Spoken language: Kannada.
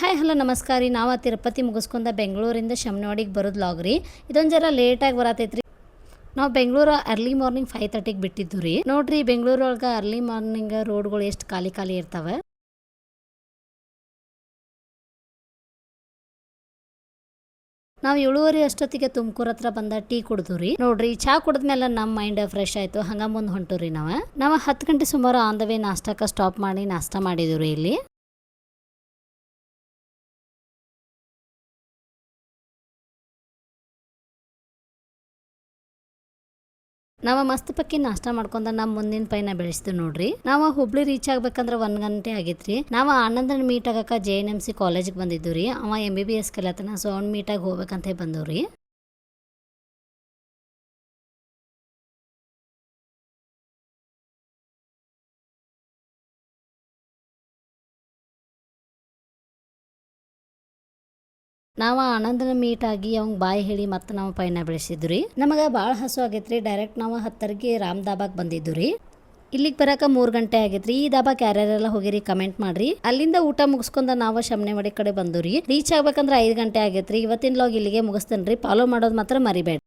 ಹಾಯ್ ಹಲೋ ನಮಸ್ಕಾರ ರೀ. ನಾವು ತಿರುಪತಿ ಮುಗಿಸ್ಕೊಂಡ ಬೆಂಗಳೂರಿಂದ ಶಮನವಾಡಿಗೆ ಬರೋದು ಲಾಗ್ ರೀ. ಇದೊಂದು ಜರ ಲೇಟಾಗಿ ಬರತೈತ್ರಿ. ನಾವು ಬೆಂಗಳೂರು ಅರ್ಲಿ ಮಾರ್ನಿಂಗ್ 5:30ಗೆ ಬಿಟ್ಟಿದ್ದು ರೀ. ನೋಡ್ರಿ ಬೆಂಗಳೂರೊಳಗೆ ಅರ್ಲಿ ಮಾರ್ನಿಂಗ್ ರೋಡ್ಗಳು ಎಷ್ಟು ಖಾಲಿ ಖಾಲಿ ಇರ್ತಾವೆ. ನಾವು 7:30 ಅಷ್ಟೊತ್ತಿಗೆ ತುಮಕೂರು ಹತ್ರ ಬಂದ ಟೀ ಕುಡಿದು ರೀ. ನೋಡ್ರಿ ಚಾ ಕುಡಿದ್ಮೇಲೆ ನಮ್ಮ ಮೈಂಡ್ ಫ್ರೆಶ್ ಆಯ್ತು. ಹಂಗ ಮುಂದೆ ಹೊಂಟು ರೀ. ನಾವು 10 ಗಂಟೆ ಸುಮಾರು ಆನ್ ದ ವೇ ನಾಷ್ಟಕ್ಕೆ ಸ್ಟಾಪ್ ಮಾಡಿ ನಾಷ್ಟ ಮಾಡಿದ್ವಿ ರೀ ಇಲ್ಲಿ. ನಾವು ಮಸ್ತ್ ಪಕ್ಕಿ ನಾಷ್ಟ ಮಾಡ್ಕೊಂಡ ನಮ್ಮ ಮುಂದಿನ ಪೈನ ಬೆಳೆಸ್ತೀವಿ ನೋಡ್ರಿ. ನಾವು ಹುಬ್ಳಿ ರೀಚ್ ಆಗ್ಬೇಕಂದ್ರೆ 1 ಗಂಟೆ ಆಗಿತ್ರಿ. ನಾವು ಆನಂದನ ಮೀಟ್ ಆಗಕ್ಕೆ JNMC ಕಾಲೇಜಿಗೆ ಬಂದಿದ್ದು ರೀ. ಅವ MBBS ಕಲಿಯತನ, ಸೊ ಅವ್ನ ಮೀಟಾಗಿ ಹೋಗ್ಬೇಕಂತ ಬಂದವ್ರಿ. ನಾವು ಆನಂದನ ಮೀಟ್ ಆಗಿ ಅವ್ನ ಬಾಯಿ ಹೇಳಿ ಮತ್ತೆ ನಾವು ಪೈನ ಬೆಳೆಸಿದ್ವಿ. ನಮಗೆ ಭಾಳ ಹಸು ಆಗೈತ್ರಿ. ಡೈರೆಕ್ಟ್ ನಾವು 10ಗೆ ರಾಮ್ ದಾಬಾಗ್ ಬಂದಿದ್ದು ರೀ. ಇಲ್ಲಿಗೆ ಬರಕ 3 ಗಂಟೆ ಆಗೈತ್ರಿ. ಈ ದಾಬಾಕ್ ಯಾರ್ಯಾರೆಲ್ಲ ಹೋಗಿರಿ ಕಮೆಂಟ್ ಮಾಡ್ರಿ. ಅಲ್ಲಿಂದ ಊಟ ಮುಗಿಸ್ಕೊಂಡ ನಾವು ಶಮನೆವಾಡಿ ಕಡೆ ಬಂದು ರೀ. ರೀಚ್ ಆಗ್ಬೇಕಂದ್ರೆ 5 ಗಂಟೆ ಆಗೈತ್ರಿ. ಇವತ್ತಿನ ಲಾಗ್ ಇಲ್ಲಿಗೆ ಮುಗಿಸ್ತೇನೆ ರೀ. ಫಾಲೋ ಮಾಡೋದು ಮಾತ್ರ ಮರಿಬೇಡಿ.